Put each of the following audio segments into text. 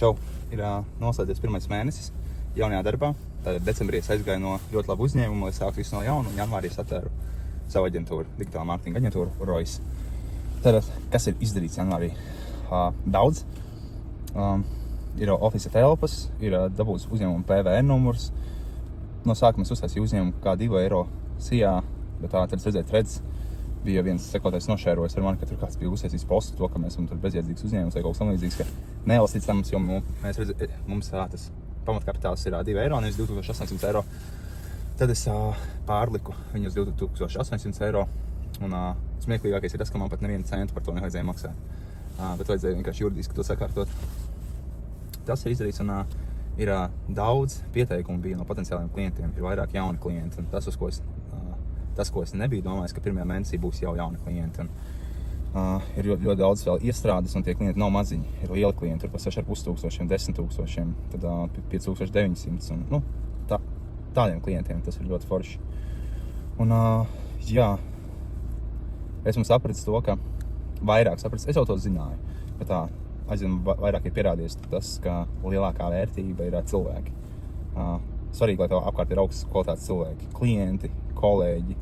Čau! Ir noslēdzies pirmais mēnesis jaunajā darbā. Tātad decembrī es aizgāju no ļoti labu uzņēmumu, lai sāktu visu no jauna, un janvārī es atvēru savu aģentūru, digitālu mārketinga aģentūru ROIS. Tātad, kas ir izdarīts janvārī? Daudz. Ir ofisa telpas, ir dabūts uzņēmuma PVN numurs. No sākuma es uztaisīju uzņēmumu kā 2 eiro sijā, bet tad es redzēju, bija viens sekotājs nošērojis ar mani, ka tur kāds bija uztaisījis postu to, ka mēs esam tur bezjēdzīgs uzņēmums vai kaut kas tamlīdzīgs, ka neelastīts, jo mēs redzam, mums tas pamatkapitāls ir 2 eiro, nevis 2800 eiro. Tad es pārliku viņu uz 2800 eiro, un smieklīgākais ir tas, ka man pat nevienu centu par to nevajadzēja maksāt. Bet vajadzēja vienkārši juridiski to sakārtot. Tas ir izdarīts, un ir daudz pieteikumu bija no potenciāliem klientiem, ir vairāk jauni klienti, un tas, ko es nebiju domājis, ka pirmajā mēnesī būs jau jauni klienti. Ir ļoti daudz vēl iestrādes, un tie klienti nav maziņi. Ir lieli klienti, tur pa 6500, 10 000, tad 5900. Un, tādiem klientiem tas ir ļoti forši. Un, esmu sapratis to, ka es jau to zināju, bet aizvien vairāk ir pierādījies tas, ka lielākā vērtība ir cilvēki. Svarīgi, lai tev apkārt ir augstas kvalitātes cilvēki, klienti, kolēģi.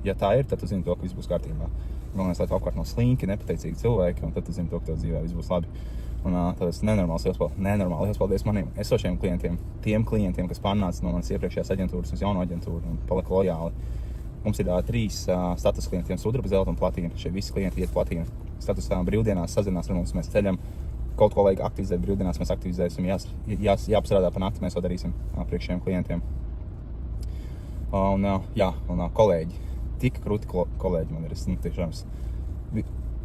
Ja tā ir, tad tu zini to, ka viss būs kārtībā. Galvenais, lai tev apkārt nav slinki, nepateicīgi cilvēki, un tad tu zini to, ka tev dzīvē viss būs labi. Un tad es nenormāli liels paldies maniem esošiem klientiem, tiem klientiem, kas pārnāca no manas iepriekšējās aģentūras uz jauno aģentūru un palika lojāli. Mums ir 3 status klientiem, sudraba, zelta un platīna. Šie visi klienti iet platīna statusā brīvdienās, sazinās ar mums, mēs ceļam. Kaut ko vajag aktivizēt brīvdienās, mēs aktivizēsim, jāapstrādā pa nakti, mēs to darīsim priekšējiem klientiem. Un kolēģi, tik krūti kolēģi man ir, tiešām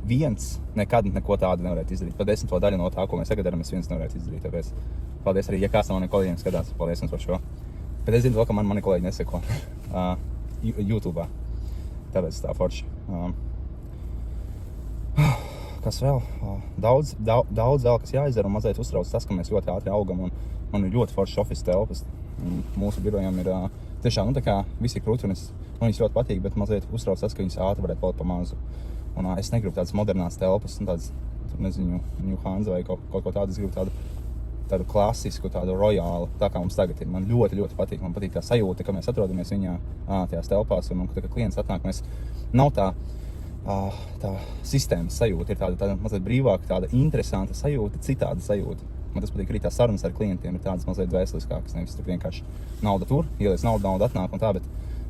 viens nekad neko tādu nevarētu izdarīt. Pa 10. daļu no tā, ko mēs tagad darām, es viens nevarētu izdarīt, tāpēc paldies arī, ja kāds no maniem kolēģiem skatās, paldies jums par šo. Bet es zinu to, ka mani kolēģi neseko YouTube'ā, tāpēc tā forši. Kas vēl? Daudz vēl, kas jāizdara, un mazliet uztrauc tas, ka mēs ļoti ātri augam, un man ir ļoti foršas office telpas. Mūsu birojām ir tiešām, tā kā visi krūti, un man viņas ļoti patīk, bet mazliet uztrauc tas, ka viņas ātri varētu palikt pa mazu. Un es negribu tādas modernās telpas, tādas, nezinu, New Hansa vai kaut ko tādu, es gribu tādu klasisku, tādu rojālu, tā kā mums tagad ir. Man ļoti patīk, man patīk tā sajūta, ka mēs atrodamies viņā tajās telpās, un kad klients atnāk, mēs nav tā sistēmas sajūta, ir tāda mazliet brīvāka, tāda interesanta sajūta, citāda sajūta. Man tas patīk arī tā sarunas ar klientiem ir tādas mazliet dvēseliskākas, nevis tur vienkārši nauda tur, ieliec nauda atnāk un tā, bet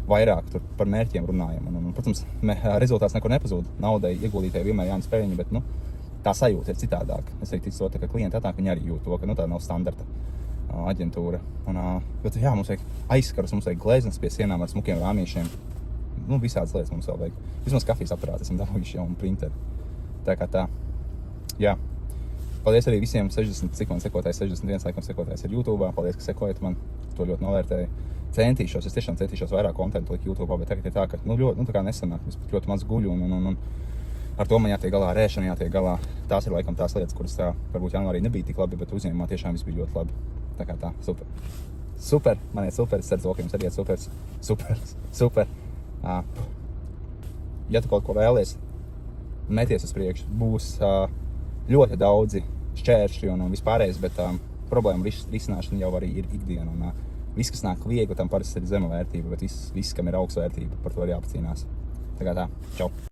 vairāk tur par mērķiem runājam. Un protams, rezultāts nekur nepazūd. Naudai ieguldītai vienmēr jānes peļņa, bet tā sajūta ir citādāka. Es arī ticu to, ka klienti atnāk, viņi arī jūt to, ka tā nav standarta aģentūra. Bet mums vajag aizskarus, mums vajag gleznas pie sienām ar smukiem rāmīšiem. Visādas lietas mums vēl vajag. Vismaz kafijas aparāti esam dabūjuši jau un printeri. Tā kā tā. Jā. Paldies arī visiem 60, cik man sekotājs, 61 laikam sekotājs ir YouTube'ā. Paldies, ka sekojat man. To ļoti novērtēju. Es tiešām centīšos vairāk kontentu likt YouTube'ā, bet tagad ir tā, ka tā kā nesanāk. Es ļoti maz guļu un ar to man jātiek galā, ar ēšanu jātiek galā. Tās ir laikam tās lietas, kuras varbūt janvārī nebija tik labi, bet uzņēmumā tiešām viss bija ļoti labi. Tā kā tā, super. Super, man iet super, es ceru to, ka jums arī iet super. Ja tu kaut ko vēlies, meties uz priekšu, būs ļoti daudzi šķēršļi un vispārējais, bet problēma risināšana jau arī ir ikdiena. Viss, kas nāk viegli, tam parasti ir zema vērtība, bet viss, kam ir augsta vērtība, par to ir jāpacīnās. Tā kā tā, čau!